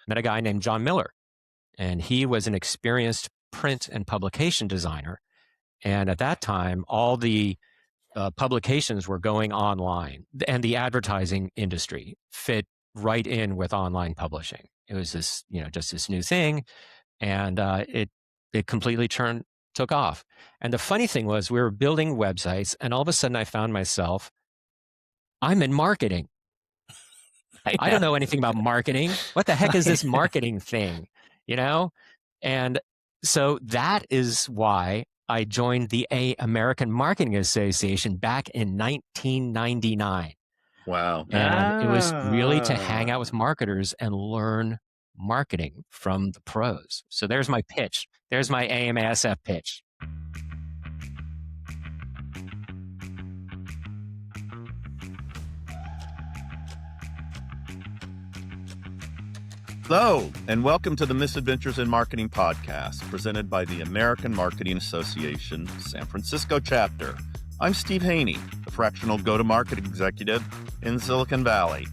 met a guy named John Miller, and he was an experienced print and publication designer. And at that time, all the publications were going online, and the advertising industry fit right in with online publishing. It was this, just this new thing, and it completely took off. And the funny thing was, we were building websites, and all of a sudden, I found myself, I'm in marketing. I don't know anything about marketing. What the heck is this marketing thing? And so that is why I joined the American Marketing Association back in 1999. Wow. And it was really to hang out with marketers and learn marketing from the pros. So there's my pitch. There's my AMASF pitch. Hello, and welcome to the Misadventures in Marketing podcast, presented by the American Marketing Association San Francisco chapter. I'm Steve Haney, the fractional go-to-market executive in Silicon Valley.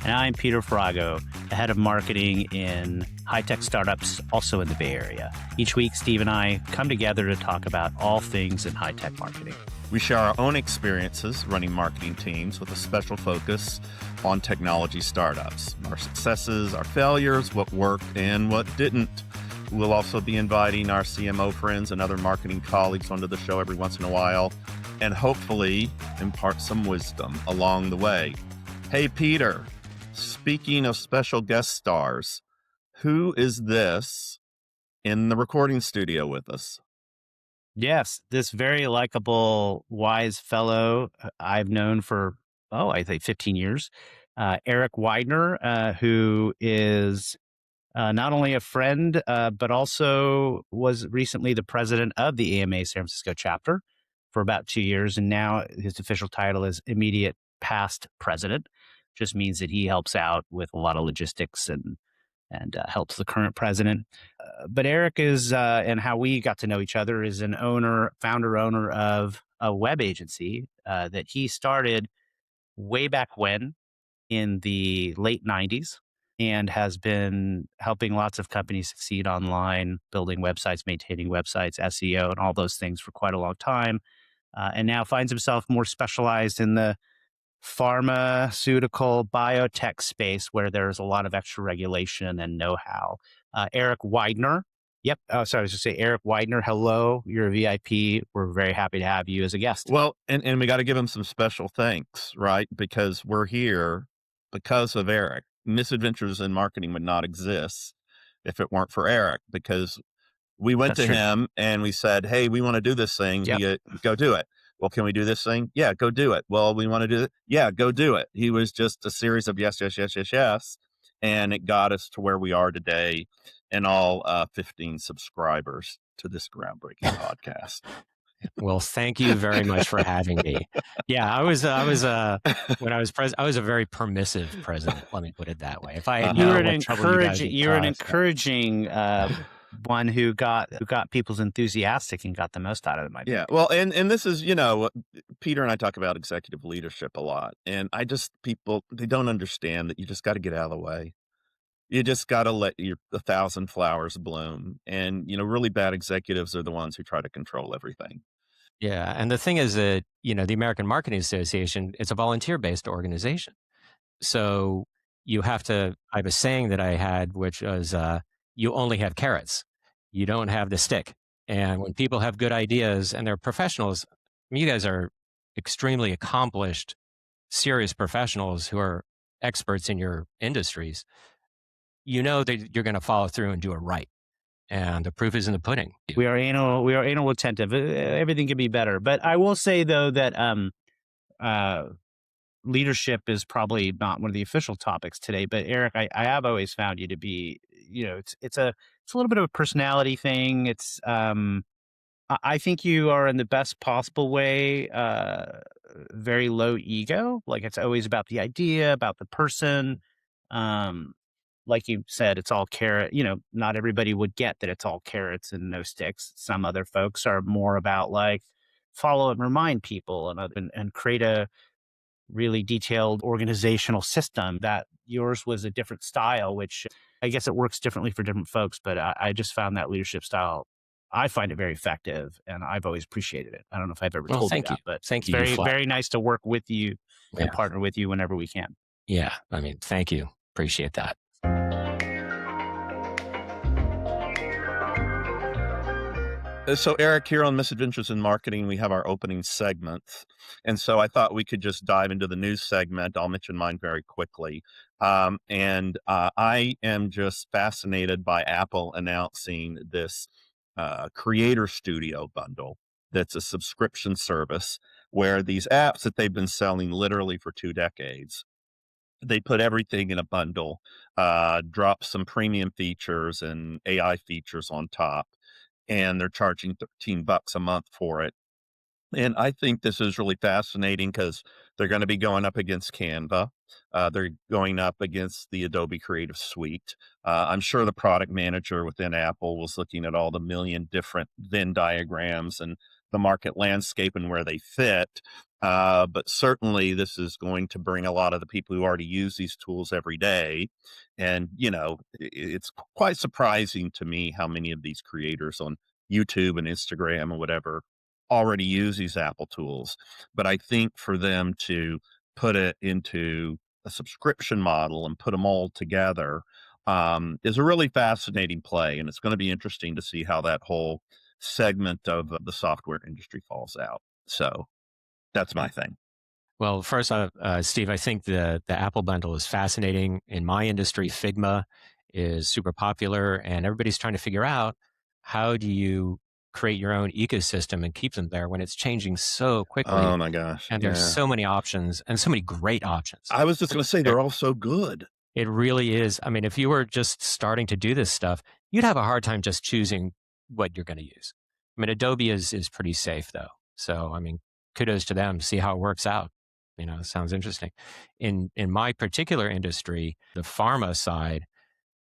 And I'm Peter Farago, the head of marketing in high-tech startups, also in the Bay Area. Each week, Steve and I come together to talk about all things in high-tech marketing. We share our own experiences running marketing teams with a special focus on technology startups, our successes, our failures, what worked and what didn't. We'll also be inviting our CMO friends and other marketing colleagues onto the show every once in a while, and hopefully impart some wisdom along the way. Hey, Peter, speaking of special guest stars, who is this in the recording studio with us? Yes, this very likable, wise fellow I've known for, I think 15 years, Eric Widener, who is not only a friend, but also was recently the president of the AMA San Francisco chapter for about 2 years. And now his official title is immediate past president. Just means that he helps out with a lot of logistics and helps the current president. But Eric is, and how we got to know each other, is an founder owner of a web agency that he started way back when in the late 90s and has been helping lots of companies succeed online, building websites, maintaining websites, SEO, and all those things for quite a long time. And now finds himself more specialized in the pharmaceutical biotech space where there's a lot of extra regulation and know-how. Eric Widener. Yep. I was just say Eric Widener. Hello. You're a VIP. We're very happy to have you as a guest. Well, and we got to give him some special thanks, right? Because we're here because of Eric. Misadventures in Marketing would not exist if it weren't for Eric, because we went to him and we said, hey, we want to do this thing. Yep. Go do it. Well, can we do this thing? Yeah, go do it. Well, we want to do it. Yeah, go do it. He was just a series of yes. And it got us to where we are today, and all 15 subscribers to this groundbreaking podcast. Well, thank you very much for having me. Yeah, I was when I was president, I was a very permissive president. Let me put it that way. If I you're an encouraging one who got people's enthusiastic and got the most out of it. Yeah. Well, and this is, Peter and I talk about executive leadership a lot, and people, they don't understand that you just got to get out of the way. You just got to let 1,000 flowers bloom. And, really bad executives are the ones who try to control everything. Yeah. And the thing is that, the American Marketing Association, it's a volunteer-based organization. So you have to, I have a saying that I had, which was, you only have carrots. You don't have the stick. And when people have good ideas and they're professionals, you guys are extremely accomplished, serious professionals who are experts in your industries. You know that you're going to follow through and do it right. And the proof is in the pudding. We are anal attentive. Everything can be better. But I will say, though, that leadership is probably not one of the official topics today. But Eric, I have always found you to be, it's a little bit of a personality thing. It's I think you are in the best possible way, very low ego. Like, it's always about the idea, about the person. Like you said, it's all carrot. Not everybody would get that it's all carrots and no sticks. Some other folks are more about like follow and remind people and create a really detailed organizational system. That yours was a different style, which I guess it works differently for different folks, but I just found that leadership style, I find it very effective, and I've always appreciated it. I don't know if I've ever Well, told you thank you. that, but Thank it's you. You very, flat. very nice to work with you and Yeah. partner with you whenever we can. Yeah. I mean, thank you. Appreciate that. So, Eric, here on Misadventures in Marketing, we have our opening segments. And so I thought we could just dive into the news segment. I'll mention mine very quickly. I am just fascinated by Apple announcing this Creator Studio bundle that's a subscription service where these apps that they've been selling literally for 2 decades, they put everything in a bundle, drop some premium features and AI features on top, and they're charging $13 a month for it. And I think this is really fascinating because they're going to be going up against Canva. They're going up against the Adobe Creative Suite. I'm sure the product manager within Apple was looking at all the million different Venn diagrams and the market landscape and where they fit. But certainly this is going to bring a lot of the people who already use these tools every day. And, it's quite surprising to me how many of these creators on YouTube and Instagram and whatever already use these Apple tools. But I think for them to put it into a subscription model and put them all together is a really fascinating play. And it's going to be interesting to see how that whole segment of the software industry falls out. So that's my thing. Well, first, Steve, I think the Apple bundle is fascinating. In my industry, Figma is super popular, and everybody's trying to figure out how do you create your own ecosystem and keep them there when it's changing so quickly. Oh my gosh. And there's so many options and so many great options. I was just going to say, they're all so good. It really is. I mean, if you were just starting to do this stuff, you'd have a hard time just choosing what you're going to use. I mean, Adobe is pretty safe though. So, I mean, kudos to them. See how it works out. It sounds interesting. In my particular industry, the pharma side,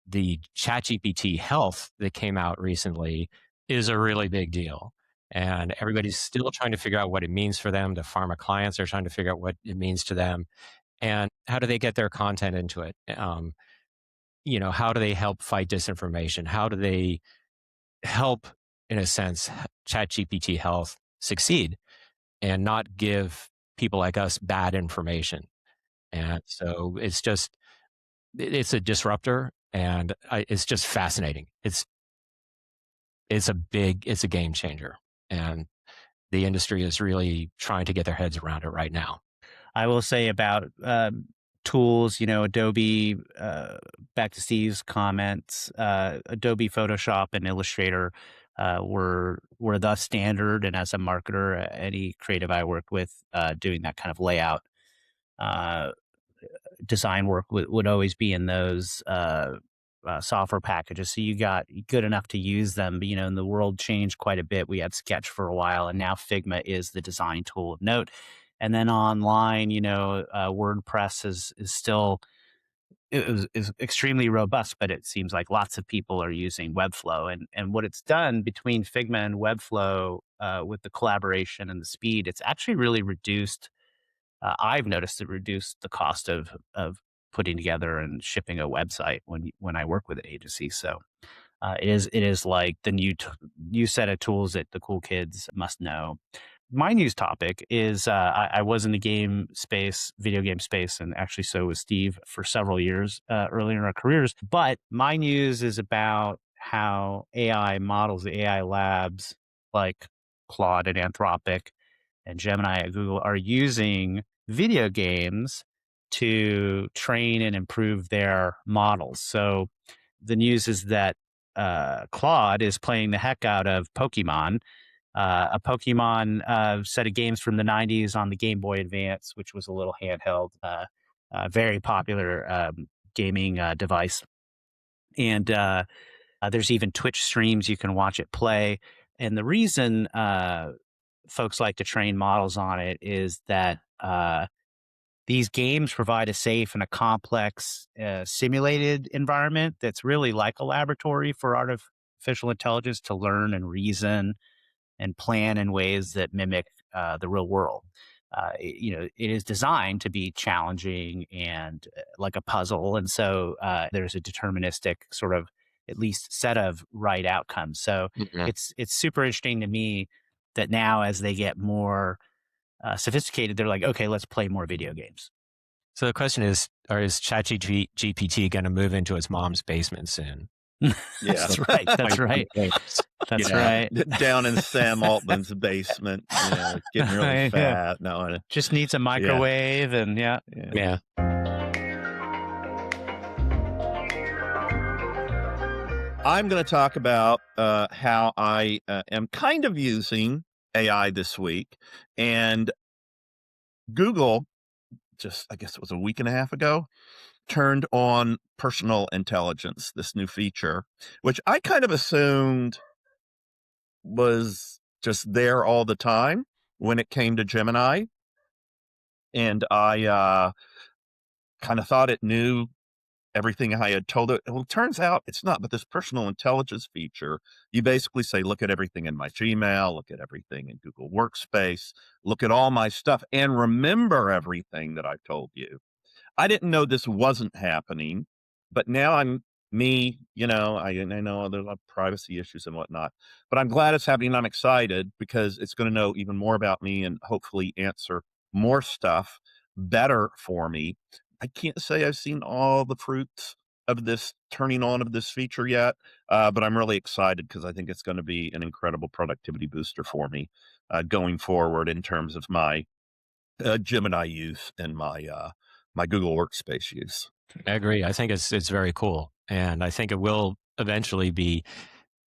the ChatGPT Health that came out recently is a really big deal. And everybody's still trying to figure out what it means for them. The pharma clients are trying to figure out what it means to them. And how do they get their content into it? How do they help fight disinformation? How do they help, in a sense, ChatGPT Health succeed and not give people like us bad information? And so it's a disruptor, and it's just fascinating. It's a game changer, and the industry is really trying to get their heads around it right now. I will say about tools, Adobe, back to Steve's comments, Adobe Photoshop and Illustrator were the standard. And as a marketer, any creative I worked with doing that kind of layout design work would always be in those software packages. So you got good enough to use them. But, and the world changed quite a bit. We had Sketch for a while, and now Figma is the design tool of note. And then online, WordPress is still is extremely robust, but it seems like lots of people are using Webflow. And what it's done between Figma and Webflow with the collaboration and the speed, it's actually really reduced. I've noticed it reduced the cost of putting together and shipping a website when I work with an agency. So it is like the new set of tools that the cool kids must know. My news topic is I was in the video game space, and actually so was Steve for several years earlier in our careers. But my news is about how AI models, the AI labs like Claude at Anthropic and Gemini at Google are using video games to train and improve their models. So the news is that Claude is playing the heck out of Pokemon. A Pokemon set of games from the 90s on the Game Boy Advance, which was a little handheld, very popular gaming device. And there's even Twitch streams you can watch it play. And the reason folks like to train models on it is that these games provide a safe and a complex simulated environment that's really like a laboratory for artificial intelligence to learn and reason and plan in ways that mimic the real world. it is designed to be challenging and like a puzzle. And so there's a deterministic sort of at least set of right outcomes. So it's super interesting to me that now as they get more sophisticated, they're like, okay, let's play more video games. So the question is ChatGPT going to move into its mom's basement soon? Yeah, That's right. That's right. That's right. Down in Sam Altman's basement, getting really fat. No, just needs a microwave and yeah. I'm going to talk about how I am kind of using AI this week, and Google, I guess it was a week and a half ago, turned on personal intelligence, this new feature, which I kind of assumed was just there all the time when it came to Gemini. And I kind of thought it knew everything I had told it. Well, it turns out it's not, but this personal intelligence feature, you basically say, look at everything in my Gmail, look at everything in Google Workspace, look at all my stuff, and remember everything that I've told you. I didn't know this wasn't happening, but now I know there's a lot of privacy issues and whatnot, but I'm glad it's happening. I'm excited because it's going to know even more about me and hopefully answer more stuff better for me. I can't say I've seen all the fruits of this turning on of this feature yet, but I'm really excited because I think it's going to be an incredible productivity booster for me going forward in terms of my Gemini use and my Google Workspace use. I agree. I think it's very cool, and I think it will eventually be.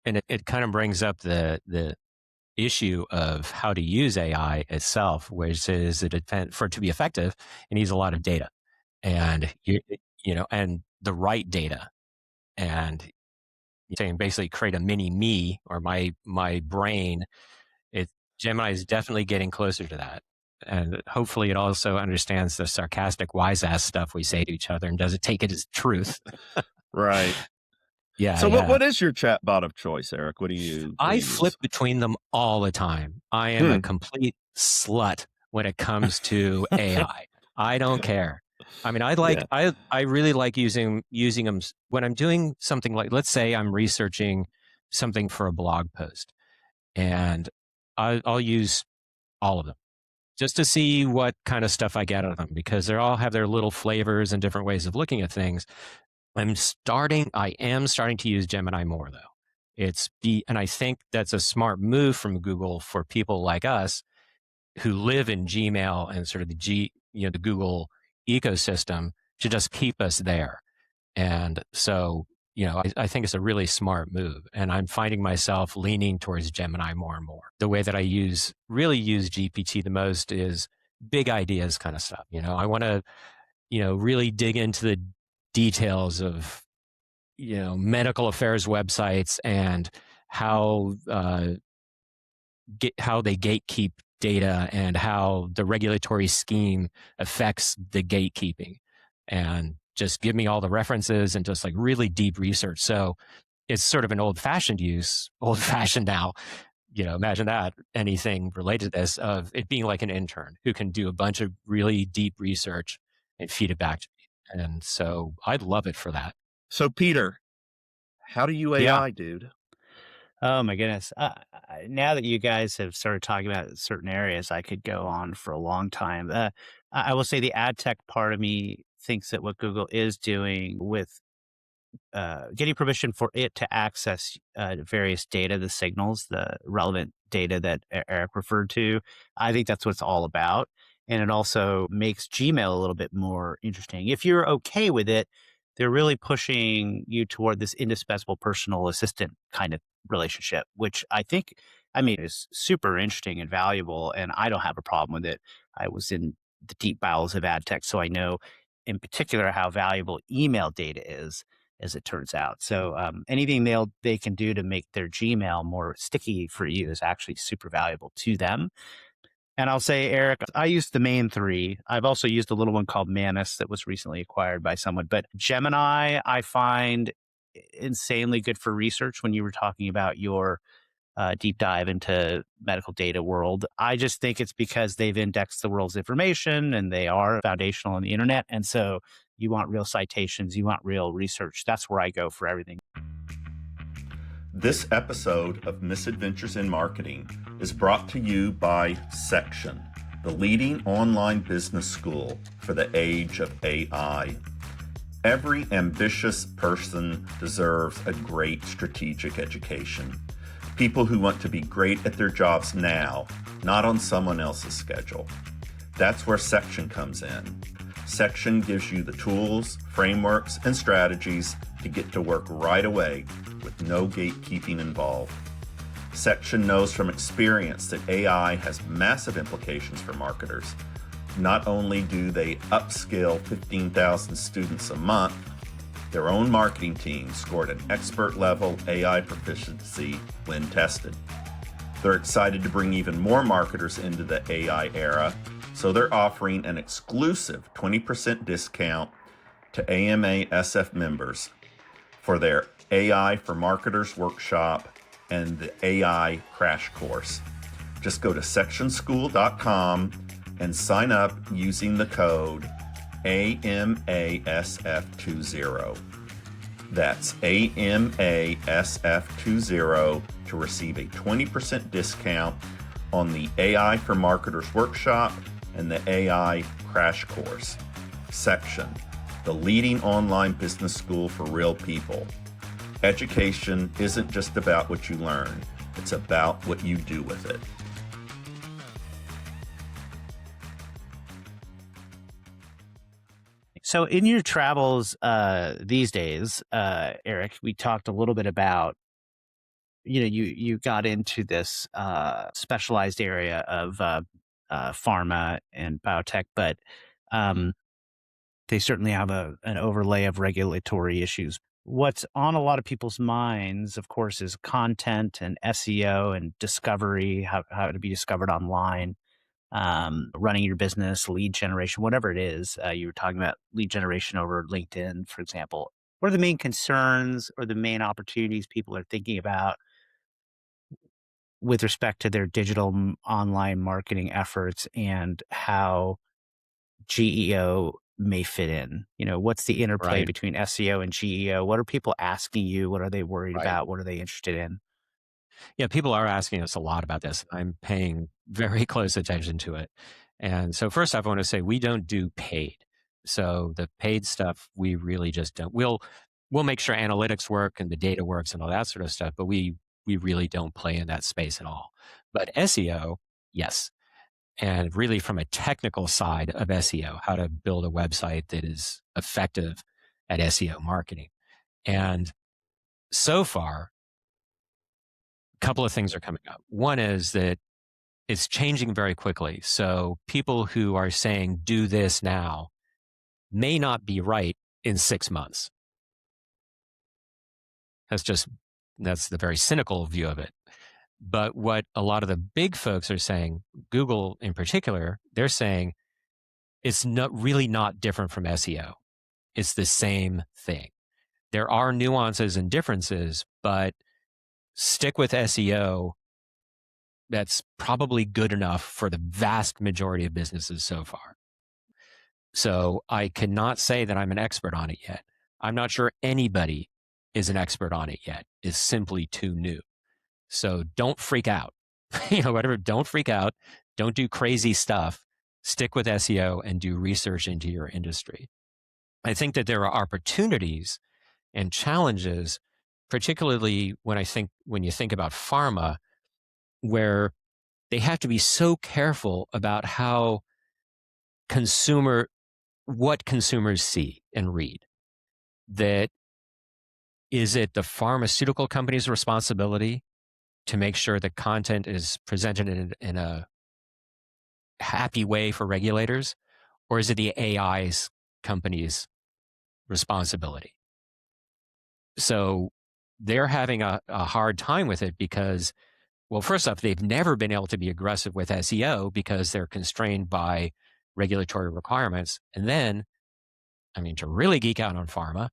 And it kind of brings up the issue of how to use AI itself, which is for it to be effective, it needs a lot of data, and and the right data, and saying basically create a mini me or my brain. Gemini is definitely getting closer to that. And hopefully it also understands the sarcastic wise ass stuff we say to each other and doesn't take it as truth. Right. Yeah. So what is your chatbot of choice, Eric? What do you flip between them all the time. I am a complete slut when it comes to AI. I don't care. I mean, I really like using them when I'm doing something like, let's say I'm researching something for a blog post, and I'll use all of them just to see what kind of stuff I get out of them, because they all have their little flavors and different ways of looking at things. I am starting to use Gemini more though. And I think that's a smart move from Google for people like us who live in Gmail and sort of the Google ecosystem, to just keep us there. And so, I think it's a really smart move, and I'm finding myself leaning towards Gemini more and more. The way that I really use GPT the most is big ideas kind of stuff. I want to, really dig into the details of, medical affairs websites and how they gatekeep data and how the regulatory scheme affects the gatekeeping, and just give me all the references and just like really deep research. So it's sort of an old fashioned now, imagine that, anything related to this, of it being like an intern who can do a bunch of really deep research and feed it back to me. And so I'd love it for that. So Peter, how do you AI, dude? Oh my goodness. Now that you guys have started talking about certain areas, I could go on for a long time. I will say the ad tech part of me thinks that what Google is doing with getting permission for it to access various data, the signals, the relevant data that Eric referred to, I think that's what it's all about. And it also makes Gmail a little bit more interesting. If you're okay with it, they're really pushing you toward this indispensable personal assistant kind of relationship, which I think, is super interesting and valuable. And I don't have a problem with it. I was in the deep bowels of ad tech, so I know in particular how valuable email data is, as it turns out. So anything they can do to make their Gmail more sticky for you is actually super valuable to them. And I'll say, Eric, I used the main three. I've also used a little one called Manus that was recently acquired by someone. But Gemini, I find insanely good for research when you were talking about your deep dive into medical data world. I just think it's because they've indexed the world's information and they are foundational on the internet. And so you want real citations, you want real research. That's where I go for everything. This episode of Misadventures in Marketing is brought to you by Section, the leading online business school for the age of AI. Every ambitious person deserves a great strategic education. People who want to be great at their jobs now, not on someone else's schedule. That's where Section comes in. Section gives you the tools, frameworks, and strategies to get to work right away with no gatekeeping involved. Section knows from experience that AI has massive implications for marketers. Not only do they upskill 15,000 students a month, their own marketing team scored an expert-level AI proficiency when tested. They're excited to bring even more marketers into the AI era, so they're offering an exclusive 20% discount to AMA SF members for their AI for Marketers workshop and the AI crash course. Just go to sectionschool.com and sign up using the code AMASF20. That's AMASF20 to receive a 20% discount on the AI for Marketers workshop and the AI crash course. Section, the leading online business school for real people. Education isn't just about what you learn, it's about what you do with it. So in your travels these days, Eric, we talked a little bit about, you got into this specialized area of pharma and biotech, but they certainly have an overlay of regulatory issues. What's on a lot of people's minds, of course, is content and SEO and discovery, how to be discovered online, running your business, lead generation, whatever it is. You were talking about lead generation over LinkedIn, for example. What are the main concerns or the main opportunities people are thinking about with respect to their digital online marketing efforts and how GEO may fit in? What's the interplay Right. between SEO and GEO? What are people asking you? What are they worried Right. about? What are they interested in? Yeah, people are asking us a lot about this. I'm paying very close attention to it. And so first off, I want to say we don't do paid. So the paid stuff, we really just don't. We'll make sure analytics work and the data works and all that sort of stuff, but we really don't play in that space at all. But SEO, yes. And really from a technical side of SEO, how to build a website that is effective at SEO marketing. And so far, a couple of things are coming up. One is that it's changing very quickly. So people who are saying, do this now, may not be right in 6 months. That's the very cynical view of it. But what a lot of the big folks are saying, Google in particular, they're saying it's really not different from SEO. It's the same thing. There are nuances and differences, but stick with SEO. That's probably good enough for the vast majority of businesses so far. So I cannot say that I'm an expert on it yet. I'm not sure anybody is an expert on it yet. It's simply too new. So don't freak out. Don't freak out. Don't do crazy stuff. Stick with SEO and do research into your industry. I think that there are opportunities and challenges, particularly when you think about pharma, where they have to be so careful about what consumers see and read. That is it the pharmaceutical company's responsibility to make sure the content is presented in a happy way for regulators, or is it the AI's company's responsibility? So they're having a hard time with it because, well, first off, they've never been able to be aggressive with SEO because they're constrained by regulatory requirements. And then, to really geek out on pharma,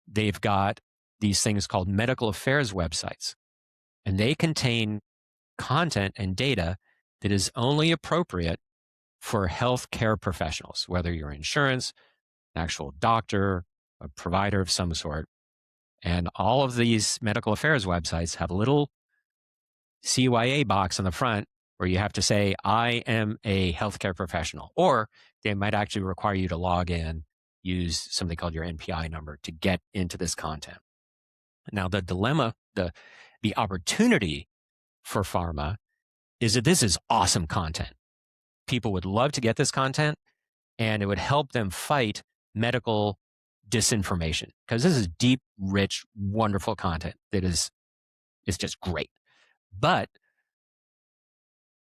they've got these things called medical affairs websites, and they contain content and data that is only appropriate for healthcare professionals, whether you're insurance, an actual doctor, a provider of some sort. And all of these medical affairs websites have a little CYA box on the front where you have to say, I am a healthcare professional, or they might actually require you to log in, use something called your NPI number to get into this content. Now, the dilemma, the opportunity for pharma is that this is awesome content. People would love to get this content, and it would help them fight medical disinformation, because this is deep, rich, wonderful content that is just great. But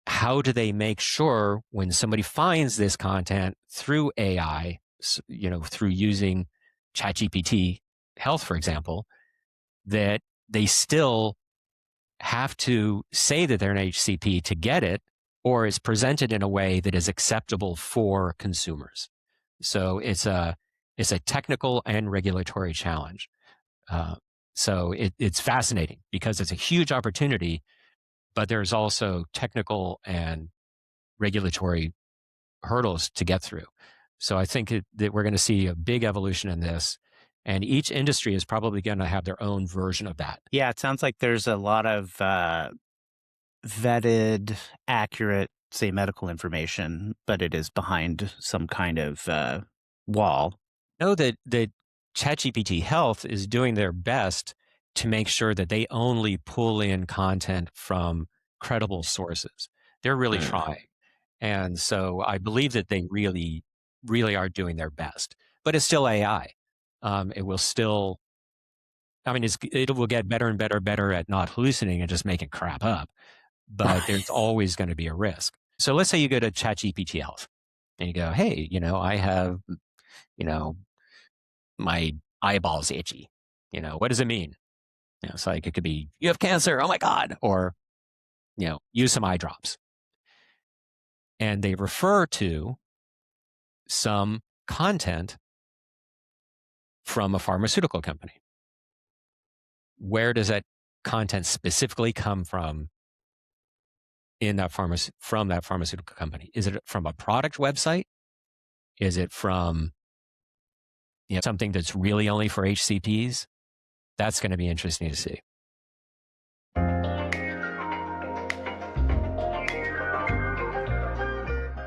how do they make sure when somebody finds this content through AI, through using ChatGPT Health, for example, that they still have to say that they're an HCP to get it, or is presented in a way that is acceptable for consumers? So it's a technical and regulatory challenge. So it's fascinating because it's a huge opportunity, but there's also technical and regulatory hurdles to get through. So I think that we're going to see a big evolution in this, and each industry is probably going to have their own version of that. Yeah, it sounds like there's a lot of vetted, accurate, say, medical information, but it is behind some kind of wall. Know that ChatGPT Health is doing their best to make sure that they only pull in content from credible sources. They're really trying. And so I believe that they really, really are doing their best. But it's still AI. It will still, it will get better and better at not hallucinating and just making crap up. But there's always going to be a risk. So let's say you go to ChatGPT Health and you go, hey, I have, my eyeball's itchy. What does it mean? It's like, it could be, you have cancer. Oh my God. Or, use some eye drops. And they refer to some content from a pharmaceutical company. Where does that content specifically come from in that from that pharmaceutical company? Is it from a product website? Is it from something that's really only for HCPs? That's going to be interesting to see.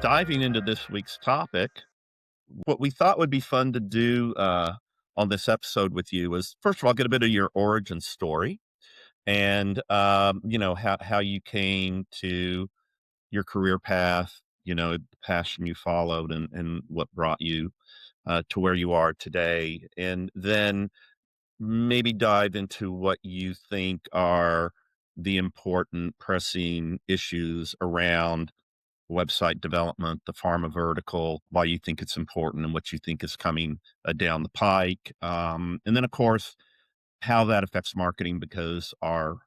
Diving into this week's topic, what we thought would be fun to do on this episode with you was, first of all, get a bit of your origin story and, how you came to your career path, the passion you followed and what brought you to where you are today. And then maybe dive into what you think are the important pressing issues around website development, the pharma vertical, why you think it's important and what you think is coming down the pike. And then, of course, how that affects marketing, because our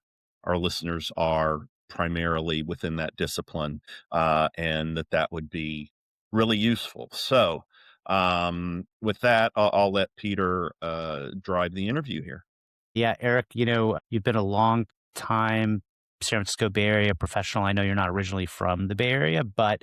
listeners are primarily within that discipline, and that would be really useful. So with that, I'll let Peter drive the interview here. Yeah, Eric, you've been a long time San Francisco Bay Area professional. I know you're not originally from the Bay Area, but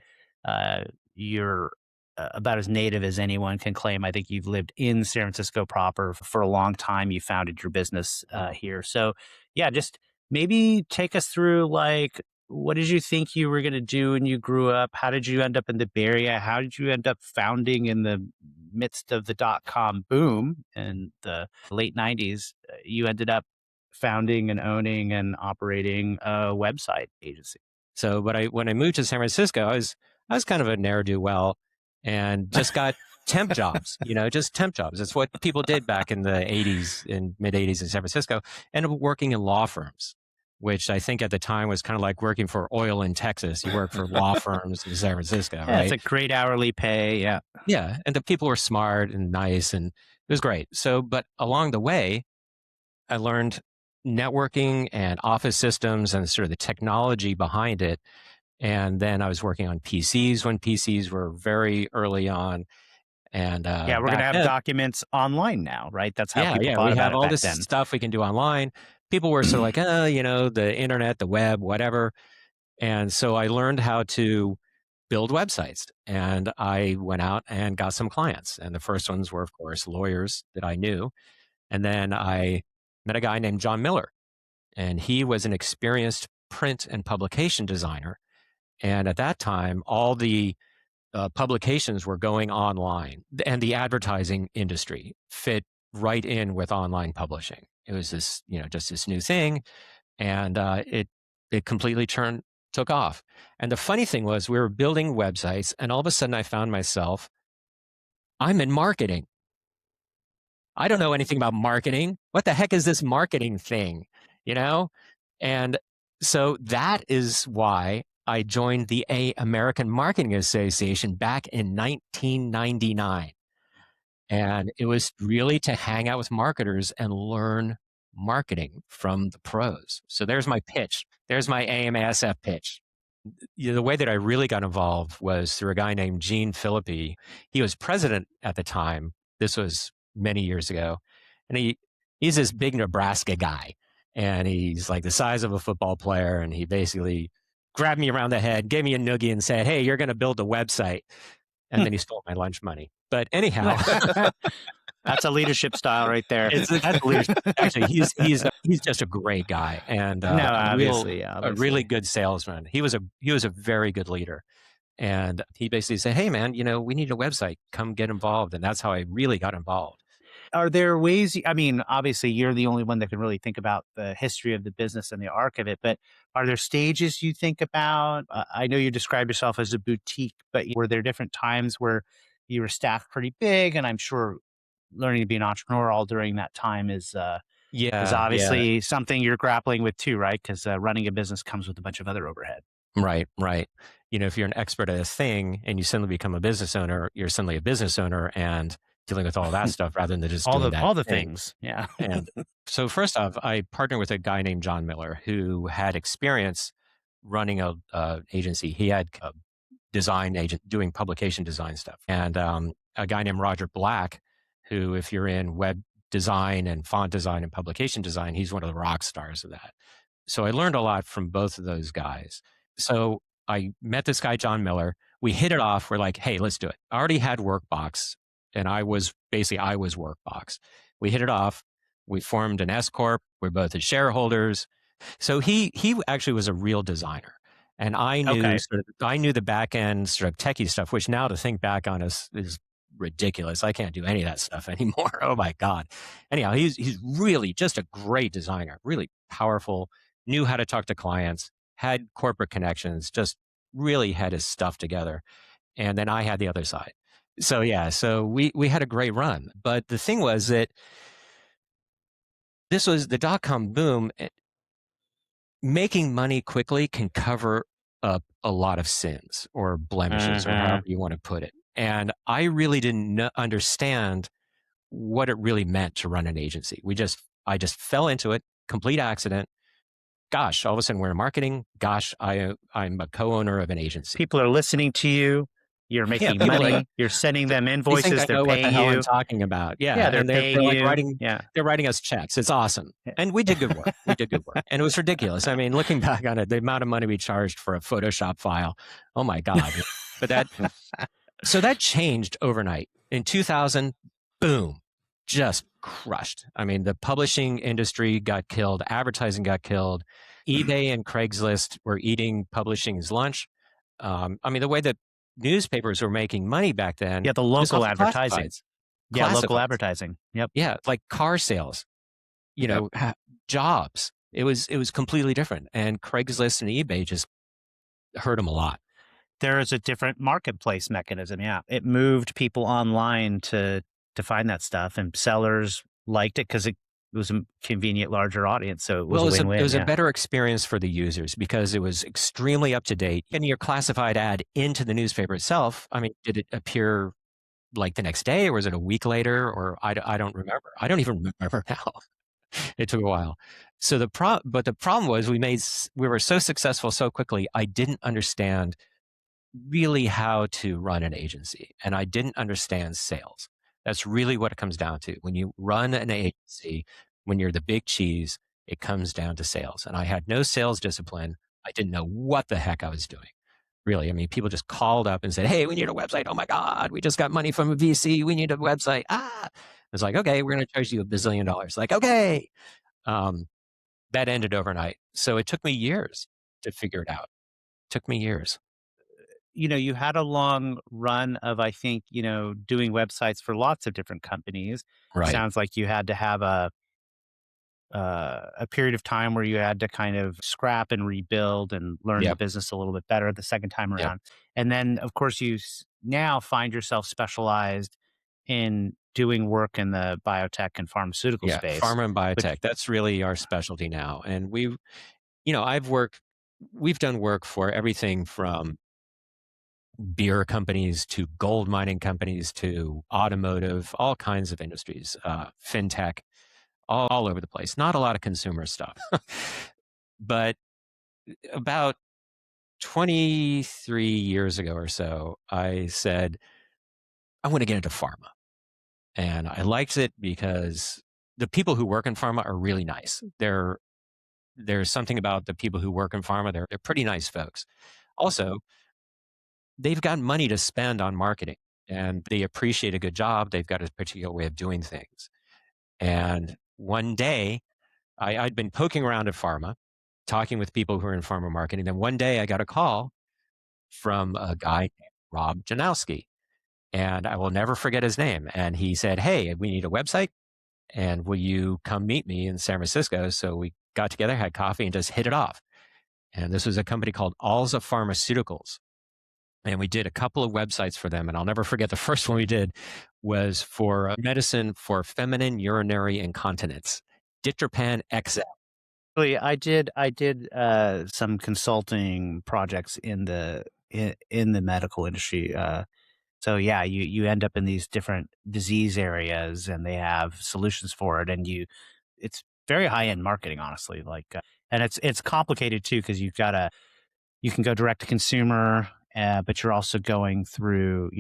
you're about as native as anyone can claim. I think you've lived in San Francisco proper for a long time. You founded your business here. So yeah, just maybe take us through, like, what did you think you were going to do when you grew up? How did you end up in the Bay Area? How did you end up founding in the midst of the .com boom in the late 90s? You ended up founding and owning and operating a website agency. So when I moved to San Francisco, I was kind of a ne'er-do-well and just got temp jobs, just temp jobs. It's what people did back in the 80s, in mid 80s in San Francisco, and working in law firms, which I think at the time was kind of like working for oil in Texas. You work for law firms in San Francisco, Yeah, right? it's a great hourly pay. Yeah. Yeah. And the people were smart and nice, and it was great. So, but along the way, I learned networking and office systems and sort of the technology behind it. And then I was working on PCs when PCs were very early on. And yeah, we're going to have documents online now, right? That's how people thought we about have it all back this then. stuff we can do online. people were sort of like, the internet, the web, whatever. And so I learned how to build websites, and I went out and got some clients. And the first ones were, of course, lawyers that I knew. And then I met a guy named John Miller, and he was an experienced print and publication designer. And at that time, all the publications were going online, and the advertising industry fit right in with online publishing. It was this, just this new thing, and it completely took off. And the funny thing was, we were building websites, and all of a sudden, I found myself, I'm in marketing. I don't know anything about marketing. What the heck is this marketing thing? And so that is why I joined the American Marketing Association back in 1999. And it was really to hang out with marketers and learn marketing from the pros. So there's my pitch. There's my AMASF pitch. The way that I really got involved was through a guy named Gene Philippi. He was president at the time. This was many years ago. And he's this big Nebraska guy. And he's like the size of a football player. And he basically grabbed me around the head, gave me a noogie, and said, "Hey, you're going to build a website." And then he stole my lunch money. But anyhow, that's a leadership style right there. That's leadership. Actually, he's just a great guy, and obviously. A really good salesman. He was a very good leader, and he basically said, "Hey, man, we need a website. Come get involved." And that's how I really got involved. Are there ways, obviously you're the only one that can really think about the history of the business and the arc of it, but are there stages you think about? I know you describe yourself as a boutique, but were there different times where you were staffed pretty big? And I'm sure learning to be an entrepreneur all during that time is obviously something you're grappling with too, right? Because running a business comes with a bunch of other overhead. Right. If you're an expert at a thing and you suddenly become a business owner, you're suddenly a business owner and dealing with all that stuff rather than just all doing the things. Yeah. And so first off, I partnered with a guy named John Miller who had experience running a agency. He had a design agent doing publication design stuff, and a guy named Roger Black, who, if you're in web design and font design and publication design, he's one of the rock stars of that. So I learned a lot from both of those guys. So I met this guy, John Miller. We hit it off. We're like, hey, let's do it. I already had Workbox, and I was Workbox. We hit it off. We formed an S Corp. We're both as shareholders. So he actually was a real designer. And I knew I knew the back end sort of techie stuff, which now to think back on is ridiculous. I can't do any of that stuff anymore. Oh my God. Anyhow, he's really just a great designer, really powerful, knew how to talk to clients, had corporate connections, just really had his stuff together. And then I had the other side. So we had a great run. But the thing was that this was the dot-com boom. Making money quickly can cover up a lot of sins or blemishes or however you want to put it. And I really didn't understand what it really meant to run an agency. I just fell into it, complete accident. Gosh, all of a sudden we're in marketing. Gosh, I'm a co-owner of an agency. People are listening to you. You're making money. You're sending them invoices. They're paying what the hell you. I'm talking about. They're paying you. They're writing us checks. It's awesome. And we did good work. And it was ridiculous. I mean, looking back on it, the amount of money we charged for a Photoshop file. Oh my God. But so that changed overnight. In 2000, boom, just crushed. I mean, the publishing industry got killed. Advertising got killed. eBay and Craigslist were eating publishing's lunch. The way that newspapers were making money back then. Yeah, the local advertising. Yeah, local advertising. Yep. Yeah, like car sales, jobs. It was completely different. And Craigslist and eBay just hurt them a lot. There is a different marketplace mechanism. Yeah, it moved people online to find that stuff, and sellers liked it because it was a convenient, larger audience. So it was a win-win. It was a better experience for the users because it was extremely up to date. And your classified ad into the newspaper itself, I mean, did it appear like the next day, or was it a week later? Or I don't remember. I don't even remember now. It took a while. So the problem was we were so successful so quickly. I didn't understand really how to run an agency, and I didn't understand sales. That's really what it comes down to. When you run an agency, when you're the big cheese, it comes down to sales. And I had no sales discipline. I didn't know what the heck I was doing. Really. I mean, people just called up and said, hey, we need a website. Oh my God, we just got money from a VC. We need a website. It's like, okay, we're going to charge you $1 billion. Like, okay. That ended overnight. So it took me years to figure it out. It took me years. You had a long run of, I think, doing websites for lots of different companies. Right. Sounds like you had to have a period of time where you had to kind of scrap and rebuild and learn the business a little bit better the second time around. And then, of course, you now find yourself specialized in doing work in the biotech and pharmaceutical space. Pharma and biotech. That's really our specialty now. And we've done work for everything from beer companies to gold mining companies to automotive, all kinds of industries, fintech, all over the place. Not a lot of consumer stuff. But about 23 years ago or so, I said, I want to get into pharma. And I liked it because the people who work in pharma are really nice. There's something about the people who work in pharma. They're pretty nice folks. Also, they've got money to spend on marketing and they appreciate a good job. They've got a particular way of doing things. And one day, I'd been poking around at pharma, talking with people who are in pharma marketing. Then one day I got a call from a guy named Rob Janowski, and I will never forget his name. And he said, hey, we need a website, and will you come meet me in San Francisco? So we got together, had coffee, and just hit it off. And this was a company called Alza Pharmaceuticals. And we did a couple of websites for them. And I'll never forget the first one we did was for medicine for feminine urinary incontinence, Ditropan XL. I did some consulting projects in the medical industry. So yeah, you end up in these different disease areas, and they have solutions for it, and it's very high end marketing, honestly. And it's complicated too because you can go direct to consumer, but you're also going through,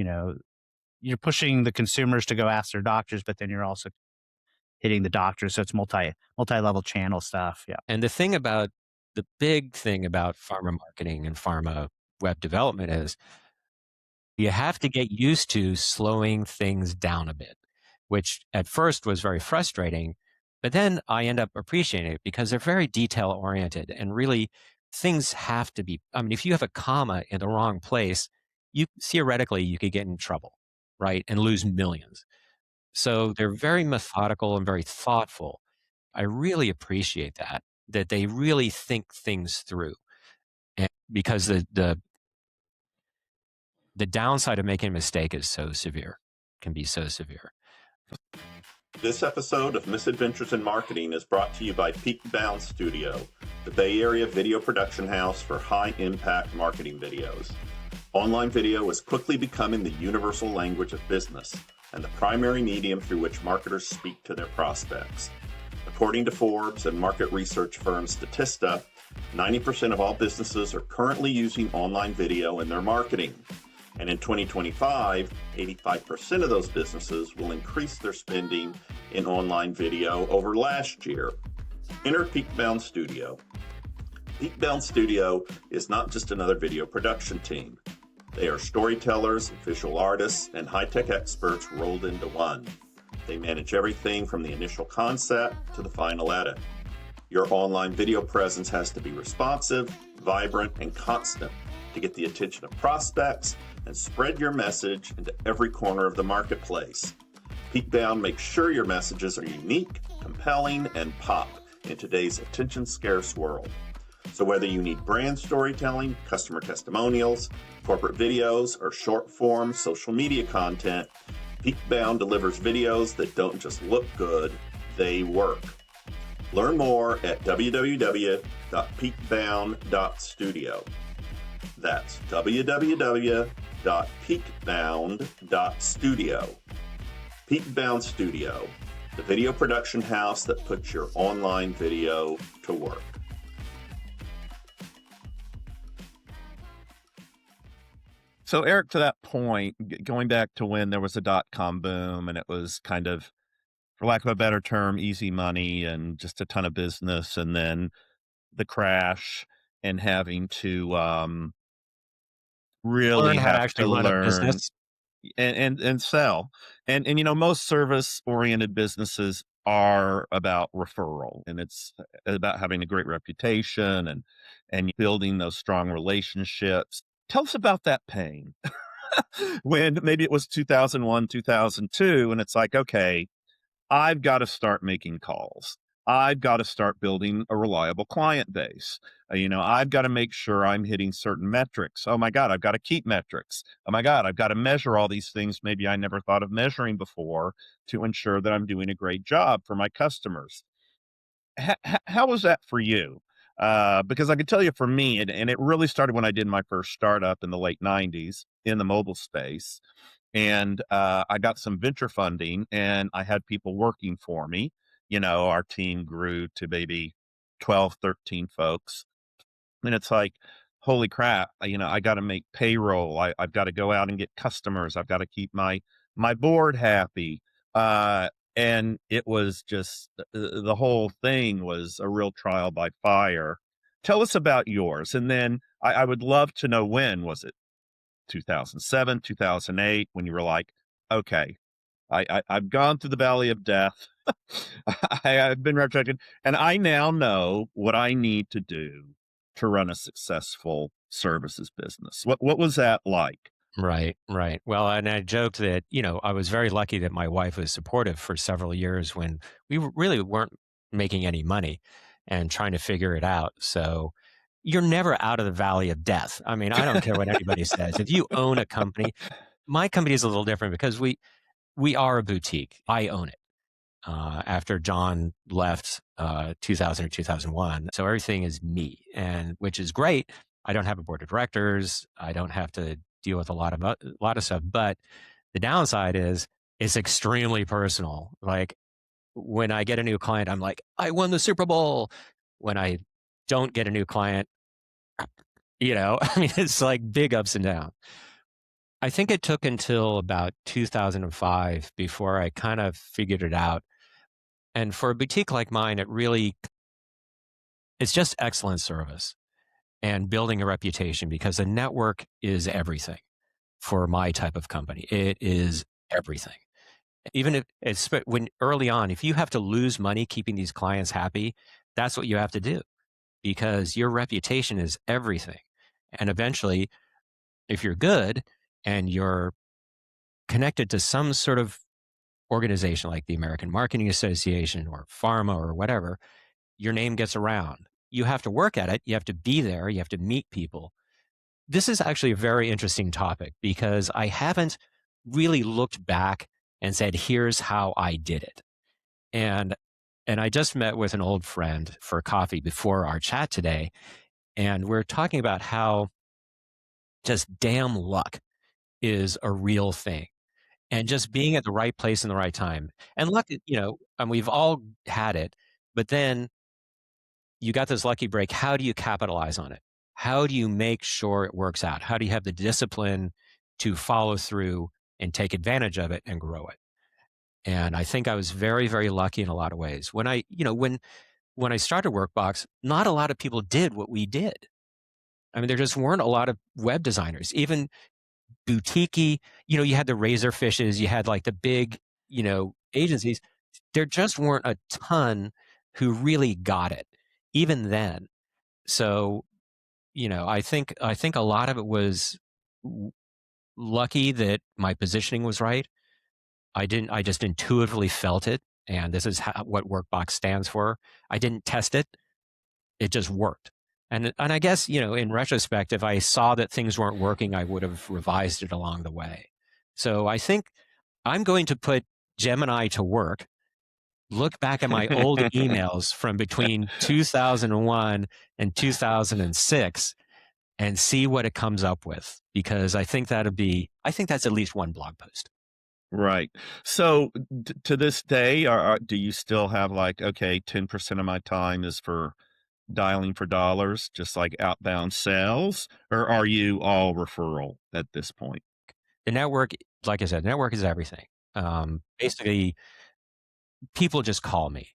you're pushing the consumers to go ask their doctors, but then you're also hitting the doctors. So it's multi-level channel stuff. Yeah. And the big thing about pharma marketing and pharma web development is you have to get used to slowing things down a bit, which at first was very frustrating. But then I end up appreciating it because they're very detail oriented and really things have to be, if you have a comma in the wrong place, theoretically you could get in trouble, right? And lose millions. So they're very methodical and very thoughtful. I really appreciate that they really think things through. And because the downside of making a mistake is can be so severe. This episode of Misadventures in Marketing is brought to you by Peakbound Studio, the Bay Area video production house for high-impact marketing videos. Online video is quickly becoming the universal language of business and the primary medium through which marketers speak to their prospects. According to Forbes and market research firm Statista, 90% of all businesses are currently using online video in their marketing. And in 2025, 85% of those businesses will increase their spending in online video over last year. Enter Peakbound Studio. Peakbound Studio is not just another video production team. They are storytellers, visual artists, and high-tech experts rolled into one. They manage everything from the initial concept to the final edit. Your online video presence has to be responsive, vibrant, and constant to get the attention of prospects and spread your message into every corner of the marketplace. Peakbound makes sure your messages are unique, compelling, and pop in today's attention-scarce world. So whether you need brand storytelling, customer testimonials, corporate videos, or short-form social media content, Peakbound delivers videos that don't just look good, they work. Learn more at www.peakbound.studio. That's www.peakbound.studio. Peakbound Studio, the video production house that puts your online video to work. So, Eric, to that point, going back to when there was a dot-com boom and it was kind of for lack of a better term, easy money and just a ton of business, and then the crash and having to Learn really how to have actually to run a learn business. and sell. And most service oriented businesses are about referral, and it's about having a great reputation and building those strong relationships. Tell us about that pain when maybe it was 2001, 2002, and it's like, okay, I've got to start making calls. I've got to start building a reliable client base. I've got to make sure I'm hitting certain metrics. Oh my God, I've got to keep metrics. Oh my God, I've got to measure all these things maybe I never thought of measuring before to ensure that I'm doing a great job for my customers. How was that for you? Because I can tell you for me, and it really started when I did my first startup in the late 90s in the mobile space. And I got some venture funding and I had people working for me. Our team grew to maybe 12, 13 folks. And it's like, holy crap, I got to make payroll. I've got to go out and get customers. I've got to keep my board happy. And it was just the whole thing was a real trial by fire. Tell us about yours. And then I would love to know, when was it? 2007, 2008, when you were like, okay, I've gone through the valley of death. I've been resurrected, and I now know what I need to do to run a successful services business. What was that like? Right, right. Well, and I joked that, I was very lucky that my wife was supportive for several years when really weren't making any money and trying to figure it out. So you're never out of the valley of death. I mean, I don't care what anybody says. If you own a company, my company is a little different because we are a boutique. I own it. After John left 2000 or 2001. So everything is me, and which is great. I don't have a board of directors. I don't have to deal with a lot of stuff. But the downside is it's extremely personal. Like when I get a new client, I'm like, I won the Super Bowl. When I don't get a new client, I mean, it's like big ups and downs. I think it took until about 2005 before I kind of figured it out. And for a boutique like mine, it's just excellent service and building a reputation, because a network is everything for my type of company. It is everything. Even if it's when early on, if you have to lose money keeping these clients happy, that's what you have to do, because your reputation is everything. And eventually, if you're good and you're connected to some sort of organization like the American Marketing Association or pharma or whatever, your name gets around. You have to work at it. You have to be there. You have to meet people. This is actually a very interesting topic because I haven't really looked back and said, here's how I did it. And I just met with an old friend for coffee before our chat today. And we're talking about how just damn luck is a real thing. And just being at the right place in the right time. And luck, and we've all had it, but then you got this lucky break. How do you capitalize on it? How do you make sure it works out? How do you have the discipline to follow through and take advantage of it and grow it? And I think I was very, very lucky in a lot of ways. When when I started Workbox, not a lot of people did what we did. I mean, there just weren't a lot of web designers, even boutique-y, you had the Razorfishes, you had like the big, agencies. There just weren't a ton who really got it, even then. So, I think a lot of it was lucky that my positioning was right. I just intuitively felt it. And this is what Workbox stands for. I didn't test it. It just worked. And I guess, in retrospect, if I saw that things weren't working, I would have revised it along the way. So I think I'm going to put Gemini to work, look back at my old emails from between 2001 and 2006 and see what it comes up with, because I think that's at least one blog post. Right. So to this day, do you still have like, okay, 10% of my time is for dialing for dollars, just like outbound sales, or are you all referral at this point? The network, like I said, network is everything. Basically, people just call me.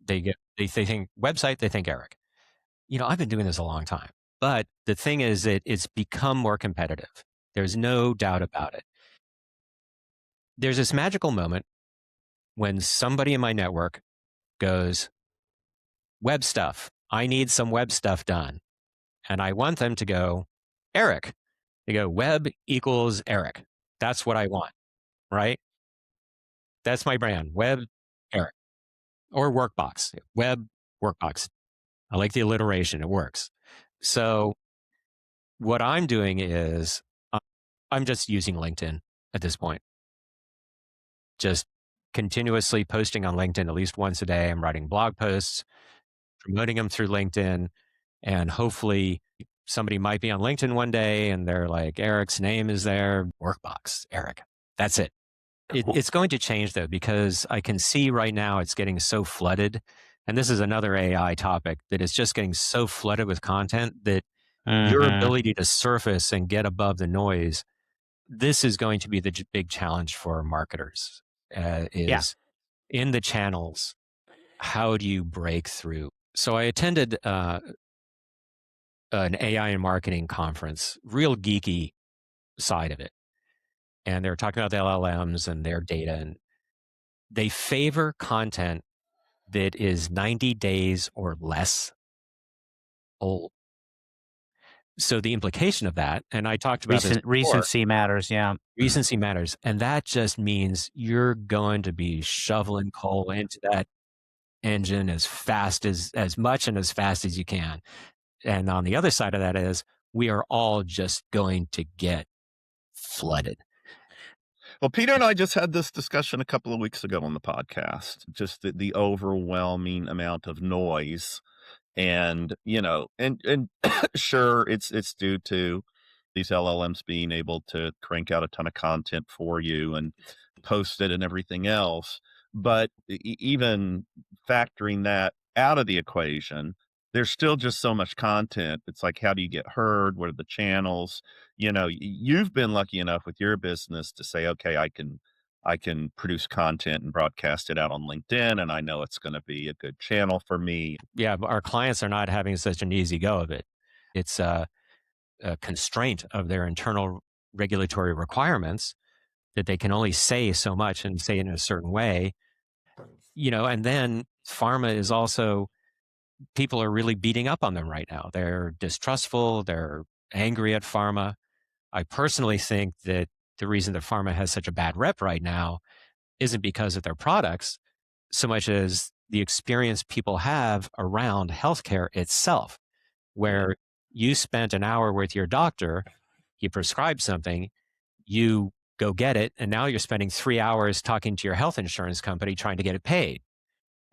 They think website, they think Eric. I've been doing this a long time, but the thing is that it's become more competitive. There's no doubt about it. There's this magical moment when somebody in my network goes, web stuff. I need some web stuff done. And I want them to go, Eric. They go, web equals Eric. That's what I want, right? That's my brand, web Eric. Or Workbox, web Workbox. I like the alliteration. It works. So what I'm doing is I'm just using LinkedIn at this point. Just continuously posting on LinkedIn at least once a day. I'm writing blog posts, promoting them through LinkedIn, and hopefully somebody might be on LinkedIn one day and they're like, Eric's name is there, Workbox, Eric. That's it. It's going to change though, because I can see right now it's getting so flooded. And this is another AI topic that is just getting so flooded with content that your ability to surface and get above the noise, this is going to be the big challenge for marketers in the channels. How do you break through? So I attended an AI and marketing conference, real geeky side of it. And they were talking about the LLMs and their data, and they favor content that is 90 days or less old. So the implication of that, and I talked about this before, recency matters. Yeah. Recency matters. And that just means you're going to be shoveling coal into that engine as much and as fast as you can. And on the other side of that is we are all just going to get flooded. Well, Peter and I just had this discussion a couple of weeks ago on the podcast, just the overwhelming amount of noise. And, and sure, it's due to these LLMs being able to crank out a ton of content for you and post it and everything else. But even factoring that out of the equation, there's still just so much content. It's like, how do you get heard? What are the channels? You've been lucky enough with your business to say, okay, I can produce content and broadcast it out on LinkedIn, and I know it's going to be a good channel for me. Yeah, but our clients are not having such an easy go of it. It's a constraint of their internal regulatory requirements that they can only say so much and say it in a certain way. And then pharma is also, people are really beating up on them right now. They're distrustful. They're angry at pharma. I personally think that the reason that pharma has such a bad rep right now isn't because of their products so much as the experience people have around healthcare itself, where you spent an hour with your doctor, he prescribed something, you go get it, and now you're spending 3 hours talking to your health insurance company trying to get it paid.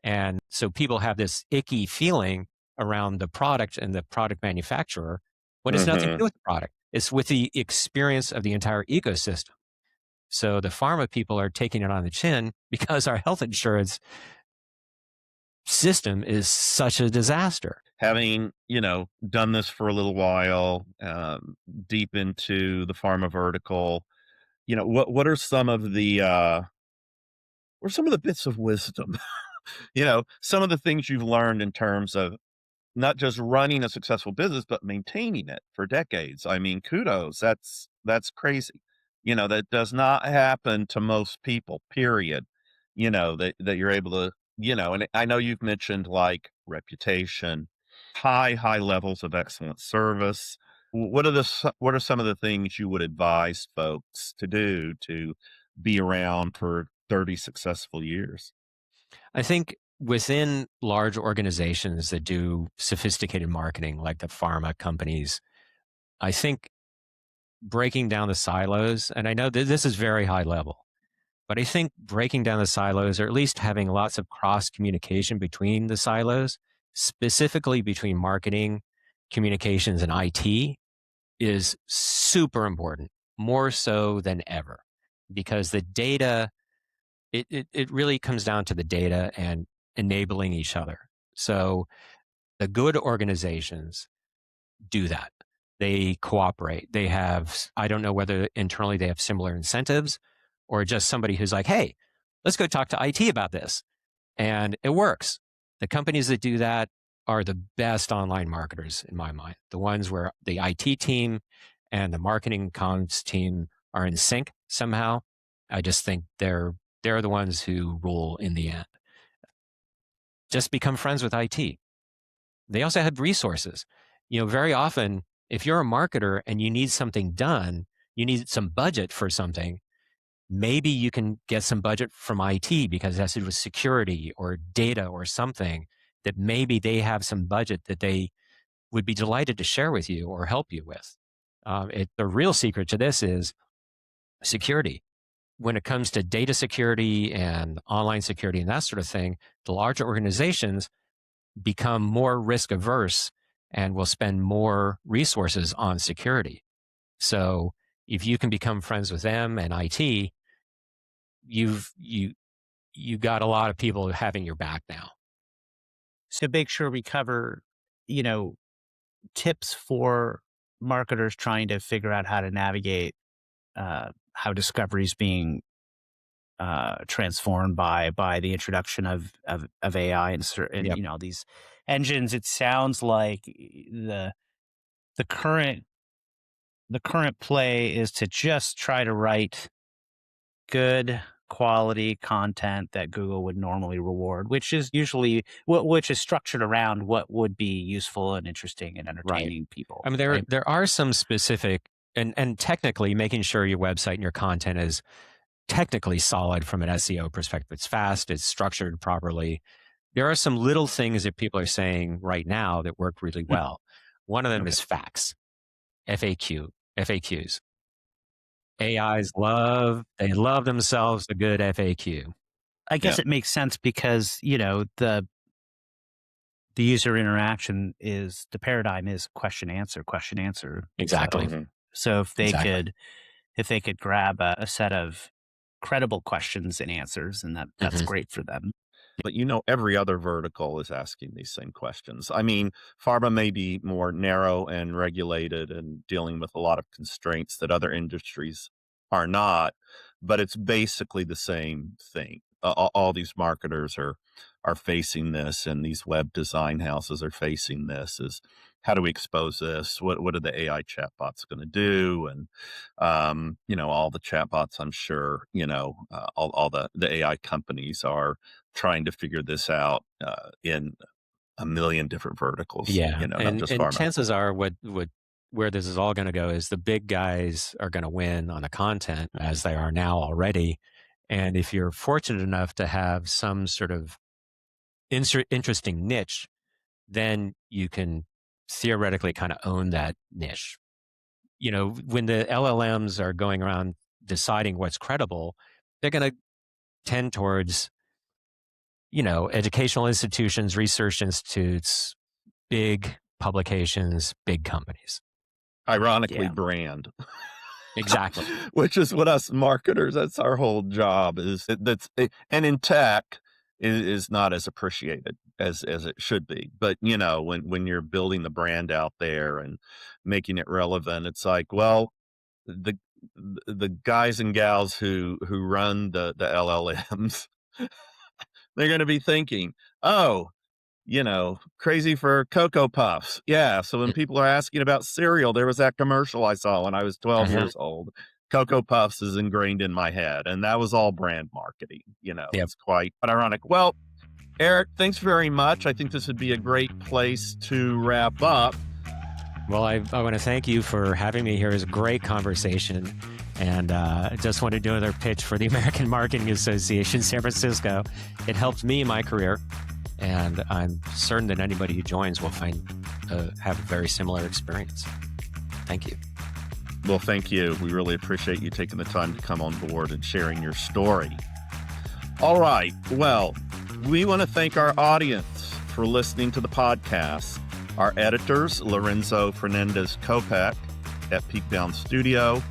And so people have this icky feeling around the product and the product manufacturer when it's nothing to do with the product. It's with the experience of the entire ecosystem. So the pharma people are taking it on the chin because our health insurance system is such a disaster. Having, done this for a little while, deep into the pharma vertical, what are some of the bits of wisdom, some of the things you've learned in terms of not just running a successful business, but maintaining it for decades? I mean, kudos. That's crazy. That does not happen to most people, period. That you're able to, and I know you've mentioned like reputation, high levels of excellent service. What are some of the things you would advise folks to do to be around for 30 successful years? I think within large organizations that do sophisticated marketing, like the pharma companies, I think breaking down the silos, and I know that this is very high level, but I think breaking down the silos, or at least having lots of cross communication between the silos, specifically between marketing, communications, and IT, is super important, more so than ever, because the data, it really comes down to the data and enabling each other. So the good organizations do that. They cooperate. They have, I don't know whether internally they have similar incentives or just somebody who's like, hey, let's go talk to IT about this. And it works. The companies that do that are the best online marketers in my mind. The ones where the IT team and the marketing comms team are in sync somehow. I just think they're the ones who rule in the end. Just become friends with IT. They also have resources. Very often, if you're a marketer and you need something done, you need some budget for something, maybe you can get some budget from IT because it has to do with security or data or something that maybe they have some budget that they would be delighted to share with you or help you with. The real secret to this is security. When it comes to data security and online security and that sort of thing, the larger organizations become more risk averse and will spend more resources on security. So if you can become friends with them and IT, you got a lot of people having your back now. So make sure we cover, tips for marketers trying to figure out how to navigate how discovery is being transformed by the introduction of AI and Yep. these engines. It sounds like the current play is to just try to write good quality content that Google would normally reward, which is usually which is structured around what would be useful and interesting and entertaining people. I mean, there are some specific and technically making sure your website and your content is technically solid from an SEO perspective. It's fast, it's structured properly. There are some little things that people are saying right now that work really well. One of them is facts, FAQs. AIs love themselves a good FAQ. I guess it makes sense because, the user interaction is, the paradigm is question, answer. Exactly. So if they could grab a set of credible questions and answers, and that's great for them. But every other vertical is asking these same questions. I mean, pharma may be more narrow and regulated and dealing with a lot of constraints that other industries are not, but it's basically the same thing. All these marketers are facing this, and these web design houses are facing this. Is how do we expose this? What are the AI chatbots going to do? And all the chatbots, I'm sure, all the AI companies are trying to figure this out in a million different verticals. Yeah, not just pharma. And chances are, where this is all going to go is the big guys are going to win on the content, as they are now already. And if you're fortunate enough to have some sort of interesting niche, then you can theoretically kind of own that niche. When the LLMs are going around deciding what's credible, they're going to tend towards, educational institutions, research institutes, big publications, big companies. Ironically, brand. Exactly. Which is what us marketers, that's our whole job. And in tech is not as appreciated as it should be. But when you're building the brand out there and making it relevant, it's like, well, the guys and gals who run the LLMs, they're going to be thinking, oh, crazy for Cocoa Puffs. Yeah. So when people are asking about cereal, there was that commercial I saw when I was 12 years old. Cocoa Puffs is ingrained in my head. And that was all brand marketing. It's quite ironic. Well, Eric, thanks very much. I think this would be a great place to wrap up. Well, I want to thank you for having me here. It was a great conversation. And I just want to do another pitch for the American Marketing Association, San Francisco. It helped me in my career. And I'm certain that anybody who joins will have a very similar experience. Thank you. Well, thank you. We really appreciate you taking the time to come on board and sharing your story. All right. Well, we want to thank our audience for listening to the podcast. Our editors, Lorenzo Fernandez-Kopec at Peakbound Studio,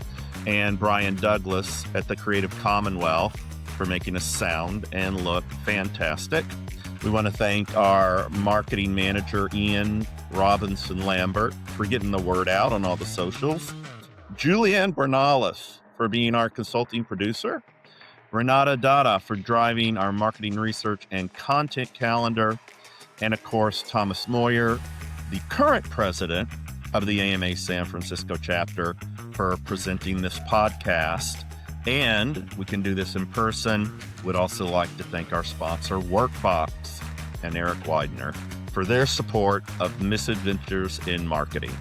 and Brian Douglas at the Creative Commonwealth for making us sound and look fantastic. We want to thank our marketing manager, Ian Robinson-Lambert, for getting the word out on all the socials. JulieAnn Bornales for being our consulting producer. Renata Dada for driving our marketing research and content calendar, and of course, Thomas Moyer, the current president of the AMA San Francisco chapter, for presenting this podcast. And we can do this in person. Would also like to thank our sponsor, Workbox, and Eric Widener for their support of Misadventures in Marketing.